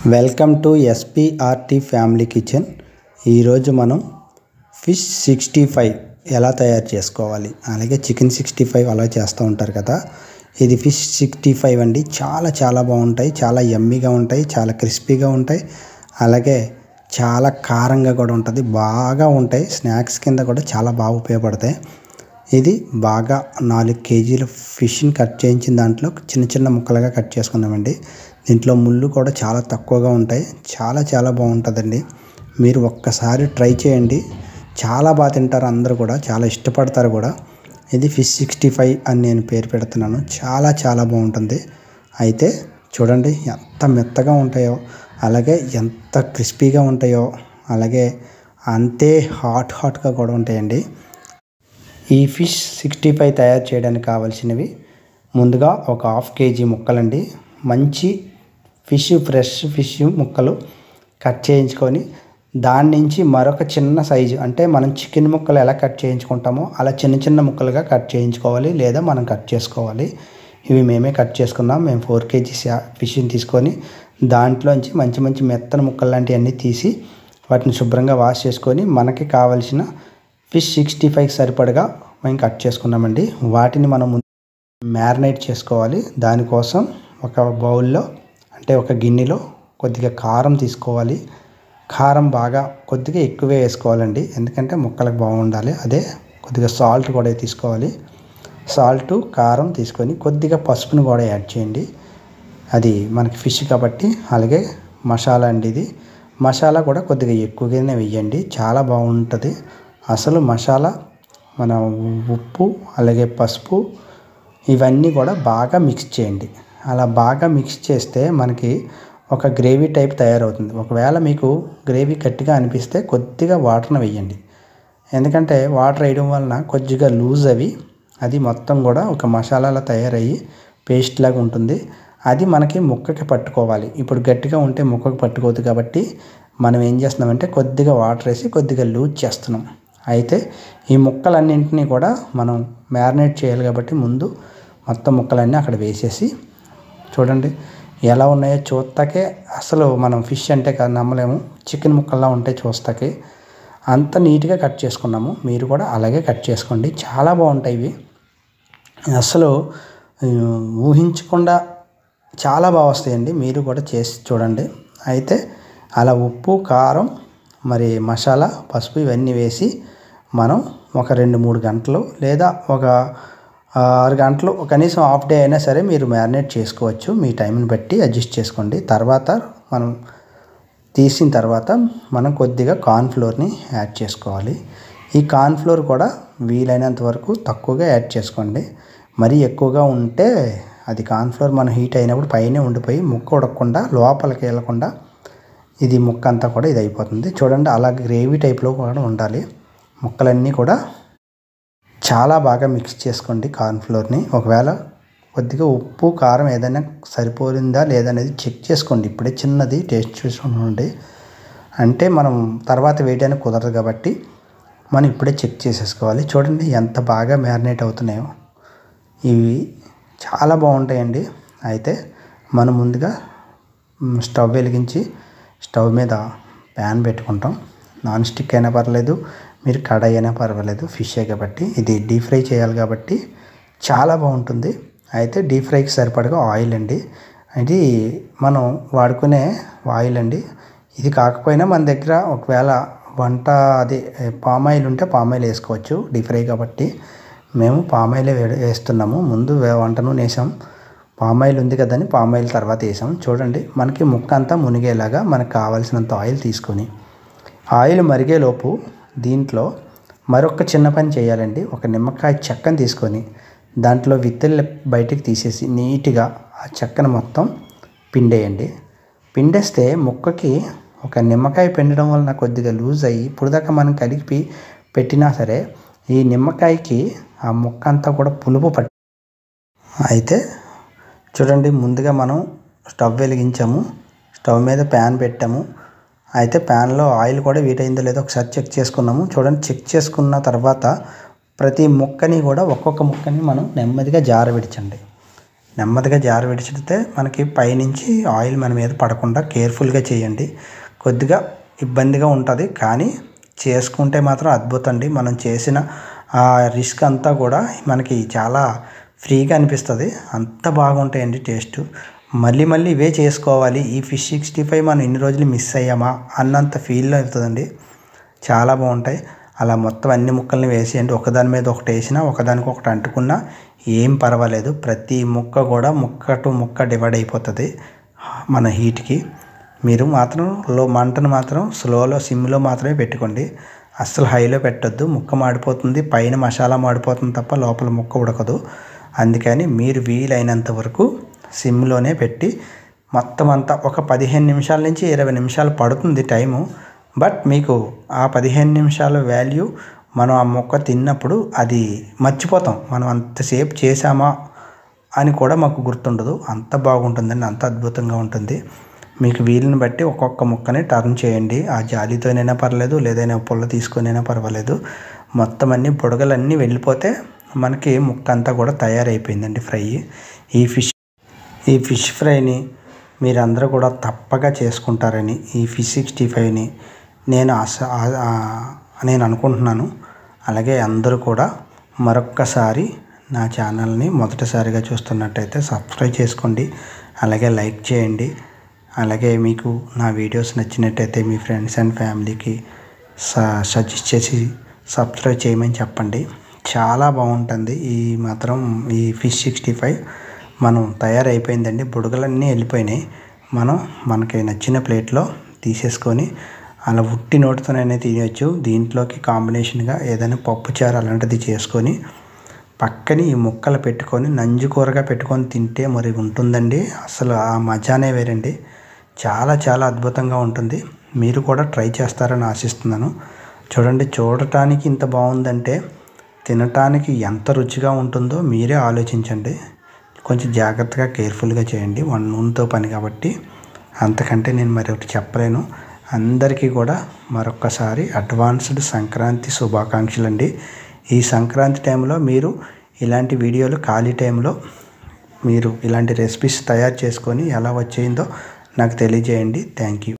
Welcome to SPRT family kitchen. ఈరోజు మనం fish 65 ఎలా తయారు చేసుకోవాలి, అలాగే చికెన్ 65 అలా చేస్తూ ఉంటారు కదా. ఇది ఫిష్ 65 అండి. చాలా బాగుంటాయి, చాలా యమ్మీగా ఉంటాయి, చాలా క్రిస్పీగా ఉంటాయి, అలాగే చాలా కారంగా కూడా ఉంటుంది, బాగా ఉంటాయి. స్నాక్స్ కింద కూడా చాలా బాగా ఉపయోగపడతాయి. ఇది బాగా 4 కేజీల ఫిష్ని కట్ చేయించిన దాంట్లో చిన్న ముక్కలుగా కట్ చేసుకుందామండి. దీంట్లో ముళ్ళు కూడా చాలా తక్కువగా ఉంటాయి. చాలా బాగుంటుందండి. మీరు ఒక్కసారి ట్రై చేయండి, చాలా బాగా తింటారు అందరూ కూడా, చాలా ఇష్టపడతారు కూడా. ఇది ఫిష్ 65 అని నేను పేరు పెడుతున్నాను. చాలా బాగుంటుంది. అయితే చూడండి ఎంత మెత్తగా ఉంటాయో, అలాగే ఎంత క్రిస్పీగా ఉంటాయో, అలాగే అంతే హాట్గా కూడా ఉంటాయండి. ఈ ఫిష్ 65 తయారు చేయడానికి కావాల్సినవి ముందుగా ఒక 1/2 కేజీ ముక్కలండి. మంచి ఫ్రెష్ ఫిష్ ముక్కలు కట్ చేయించుకొని దాని నుంచి మరొక చిన్న సైజు, అంటే మనం చికెన్ ముక్కలు ఎలా కట్ చేయించుకుంటామో అలా చిన్న ముక్కలుగా కట్ చేయించుకోవాలి, లేదా మనం కట్ చేసుకోవాలి. ఇవి మేమే కట్ చేసుకున్నాం. మేము 4 కేజీస్ ఫిష్ని తీసుకొని దాంట్లోంచి మంచి మెత్తన ముక్కలు లాంటివన్నీ తీసి వాటిని శుభ్రంగా వాష్ చేసుకొని మనకి కావలసిన ఫిష్ 65 సరిపడగా మేము కట్ చేసుకున్నామండి. వాటిని మనం మ్యారినేట్ చేసుకోవాలి. దానికోసం ఒక బౌల్లో, అంటే ఒక గిన్నెలో కొద్దిగా కారం తీసుకోవాలి. కారం బాగా కొద్దిగా ఎక్కువే వేసుకోవాలండి, ఎందుకంటే ముక్కలకు బాగుండాలి. అదే కొద్దిగా సాల్ట్ కూడా తీసుకోవాలి. సాల్ట్, కారం తీసుకొని కొద్దిగా పసుపుని కూడా యాడ్ చేయండి. అది మనకి ఫిష్ కాబట్టి. అలాగే మసాలా అండి, ఇది మసాలా కూడా కొద్దిగా ఎక్కువగానే వేయండి, చాలా బాగుంటుంది. అసలు మసాలా మన ఉప్పు, అలాగే పసుపు, ఇవన్నీ కూడా బాగా మిక్స్ చేయండి. అలా బాగా మిక్స్ చేస్తే మనకి ఒక గ్రేవీ టైప్ తయారవుతుంది. ఒకవేళ మీకు గ్రేవీ గట్టిగా అనిపిస్తే కొద్దిగా వాటర్ని వేయండి, ఎందుకంటే వాటర్ వేయడం వలన కొద్దిగా లూజ్ అది మొత్తం కూడా ఒక మసాలాలా తయారయ్యి పేస్ట్ లాగా ఉంటుంది. అది మనకి ముక్కకి పట్టుకోవాలి. ఇప్పుడు గట్టిగా ఉంటే ముక్కకి పట్టుకోవద్దు కాబట్టి మనం ఏం చేస్తున్నామంటే కొద్దిగా వాటర్ వేసి కొద్దిగా లూజ్ చేస్తున్నాం. అయితే ఈ ముక్కలన్నింటినీ కూడా మనం మ్యారినేట్ చేయాలి కాబట్టి ముందు మొత్తం ముక్కలన్నీ అక్కడ వేసేసి చూడండి ఎలా ఉన్నాయో. చూస్తాకే అసలు మనం ఫిష్ అంటే కదా నమ్మలేము, చికెన్ ముక్కల్లా ఉంటాయి చూస్తాకే. అంత నీట్గా కట్ చేసుకున్నాము. మీరు కూడా అలాగే కట్ చేసుకోండి, చాలా బాగుంటాయి ఇవి. అసలు ఊహించకుండా చాలా బాగా వస్తాయండి. మీరు కూడా చేసి చూడండి. అయితే అలా ఉప్పు, కారం, మరి మసాలా, పసుపు ఇవన్నీ వేసి మనం ఒక 2-3 గంటలు లేదా ఒక 6 గంటలు, కనీసం హాఫ్ డే అయినా సరే మీరు మ్యారినేట్ చేసుకోవచ్చు. మీ టైంని బట్టి అడ్జస్ట్ చేసుకోండి. తర్వాత మనం తీసిన తర్వాత మనం కొద్దిగా కార్న్ఫ్లోర్ని యాడ్ చేసుకోవాలి. ఈ కార్న్ఫ్లోర్ కూడా వీలైనంత వరకు తక్కువగా యాడ్ చేసుకోండి. మరీ ఎక్కువగా ఉంటే అది కార్న్ఫ్లోర్ మనం హీట్ అయినప్పుడు పైనే ఉండిపోయి ముక్క ఉడకకుండా లోపలికి వెళ్ళకుండా ఇది ముక్క అంతా కూడా ఇది అయిపోతుంది. చూడండి అలా గ్రేవీ టైప్లో కూడా ఉండాలి. ముక్కలన్నీ కూడా చాలా బాగా మిక్స్ చేసుకోండి కార్న్ఫ్లోర్ని. ఒకవేళ కొద్దిగా ఉప్పు, కారం ఏదైనా సరిపోయిందా లేదనేది చెక్ చేసుకోండి. ఇప్పుడే చిన్నది టేస్ట్ చూసుకోండి, అంటే మనం తర్వాత వేయడానికి కుదరదు కాబట్టి మనం ఇప్పుడే చెక్ చేసేసుకోవాలి. చూడండి ఎంత బాగా మ్యారినేట్ అవుతున్నాయో. ఇవి చాలా బాగుంటాయండి. అయితే మనం ముందుగా స్టవ్ వెలిగించి స్టవ్ మీద ప్యాన్ పెట్టుకుంటాం. నాన్ స్టిక్ అయినా పర్లేదు, మీరు కడాయి అయినా పర్వాలేదు, ఫిషే కాబట్టి. ఇది డీప్ ఫ్రై చేయాలి కాబట్టి చాలా బాగుంటుంది. అయితే డీప్ ఫ్రైకి సరిపడగా ఆయిల్ అండి, ఇది మనం వాడుకునే ఆయిల్ అండి. ఇది కాకపోయినా మన దగ్గర ఒకవేళ పామ్ ఆయిల్ ఉంటే పామ్ ఆయిల్ వేసుకోవచ్చు. డీప్ ఫ్రై కాబట్టి మేము పామ్ ఆయిలే వేస్తున్నాము. ముందు వంట నూనె వేసాం, పామ్ ఆయిల్ ఉంది కదని పామ్ ఆయిల్ తర్వాత వేసాం. చూడండి మనకి ముక్క అంతా మునిగేలాగా మనకు కావాల్సినంత ఆయిల్ తీసుకొని, ఆయిల్ మరిగేలోపు దీంట్లో మరొక చిన్న పని చేయాలండి. ఒక నిమ్మకాయ చెక్కను తీసుకొని దాంట్లో విత్తలు బయటికి తీసేసి నీట్గా ఆ చెక్కను మొత్తం పిండేయండి. పిండేస్తే ముక్కకి ఒక నిమ్మకాయ పిండడం వలన కొద్దిగా లూజ్ అయ్యి ఇప్పుడు దాకా మనం కలిపి పెట్టినా సరే ఈ నిమ్మకాయకి ఆ ముక్క అంతా కూడా పులుపు పట్టి. అయితే చూడండి ముందుగా మనం స్టవ్ వెలిగించాము, స్టవ్ మీద ప్యాన్ పెట్టాము. అయితే ప్యాన్లో ఆయిల్ కూడా హీట్ అయిందో లేదో ఒకసారి చెక్ చేసుకున్నాము. చూడండి చెక్ చేసుకున్న తర్వాత ప్రతి ముక్కని కూడా ఒక్కొక్క ముక్కని మనం నెమ్మదిగా జారవిడిచండి. నెమ్మదిగా జార విడిచితే మనకి పైనుంచి ఆయిల్ మన మీద పడకుండా కేర్ఫుల్గా చేయండి. కొద్దిగా ఇబ్బందిగా ఉంటుంది, కానీ చేసుకుంటే మాత్రం అద్భుతం అండి. మనం చేసిన ఆ రిస్క్ అంతా కూడా మనకి చాలా ఫ్రీగా అనిపిస్తుంది. అంత బాగుంటాయండి టేస్ట్. మళ్ళీ మళ్ళీ ఇవే చేసుకోవాలి, ఈ ఫిష్ 65 మనం ఇన్ని రోజులు మిస్ అయ్యామా అన్నంత ఫీల్ అవుతుందండి. చాలా బాగుంటాయి. అలా మొత్తం అన్ని ముక్కల్ని వేసేయండి. ఒకదాని మీద ఒకటి వేసినా ఒకదానికి ఒకటి అంటుకున్నా ఏం పర్వాలేదు. ప్రతి ముక్క కూడా ముక్క టు ముక్క డివైడ్ అయిపోతుంది మన హీట్కి. మీరు మాత్రం మంటను మాత్రం స్లోలో సిమ్లో మాత్రమే పెట్టుకోండి. అస్సలు హైలో పెట్టొద్దు, ముక్క మాడిపోతుంది. పైన మసాలా మాడిపోతుంది తప్ప లోపల ముక్క ఉడకదు. అందుకని మీరు వీలైనంత వరకు సిమ్లోనే పెట్టి మొత్తం అంతా ఒక 15 నిమిషాల నుంచి 20 నిమిషాలు పడుతుంది టైము. బట్ మీకు ఆ 15 నిమిషాల వాల్యూ మనం ఆ ముక్క తిన్నప్పుడు అది మర్చిపోతాం. మనం అంతసేపు చేసామా అని కూడా మాకు గుర్తుండదు. అంత బాగుంటుందండి, అంత అద్భుతంగా ఉంటుంది. మీకు వీలుని బట్టి ఒక్కొక్క ముక్కని టర్న్ చేయండి. ఆ జాలీతోనైనా పర్లేదు, లేదైనా పుల్ల తీసుకొనైనా పర్వాలేదు. మొత్తం అన్ని బుడగలన్నీ వెళ్ళిపోతే మనకి ముక్క అంతా కూడా తయారైపోయిందండి ఫ్రై. ఈ ఫిష్ ఫ్రైని మీరందరూ కూడా తప్పగా చేసుకుంటారని, ఈ ఫిష్ 65ని నేను అనుకుంటున్నాను. అలాగే అందరూ కూడా మరొక్కసారి నా ఛానల్ని మొదటిసారిగా చూస్తున్నట్టయితే సబ్స్క్రైబ్ చేసుకోండి, అలాగే లైక్ చేయండి. అలాగే మీకు నా వీడియోస్ నచ్చినట్టయితే మీ ఫ్రెండ్స్ అండ్ ఫ్యామిలీకి సజెస్ట్ చేసి సబ్స్క్రైబ్ చేయమని చెప్పండి. చాలా బాగుంటుంది. ఈ ఫిష్ 65 మనం తయారైపోయిందండి. బుడగలన్నీ వెళ్ళిపోయినాయి. మనకి నచ్చిన ప్లేట్లో తీసేసుకొని అలా ఉట్టి నోటితోనైనా తినవచ్చు. దీంట్లోకి కాంబినేషన్గా ఏదైనా పప్పుచారు అలాంటిది చేసుకొని పక్కని ఈ ముక్కలు పెట్టుకొని నంజుకూరగా పెట్టుకొని తింటే మరి ఉంటుందండి. అసలు ఆ మజానే వేరండి. చాలా చాలా అద్భుతంగా ఉంటుంది. మీరు కూడా ట్రై చేస్తారని ఆశిస్తున్నాను. చూడండి, చూడటానికి ఇంత బాగుందంటే తినటానికి ఎంత రుచిగా ఉంటుందో మీరే ఆలోచించండి. కొంచెం జాగ్రత్తగా కేర్ఫుల్గా చేయండి, నూనెతో పని కాబట్టి. అంతకంటే నేను మరొకటి చెప్పలేను. అందరికీ కూడా మరొక్కసారి అడ్వాన్స్డ్ సంక్రాంతి శుభాకాంక్షలు అండి. ఈ సంక్రాంతి టైంలో మీరు ఇలాంటి వీడియోలు, ఖాళీ టైంలో మీరు ఇలాంటి రెసిపీస్ తయారు చేసుకొని ఎలా వచ్చేయిందో నాకు తెలియజేయండి. Thank you.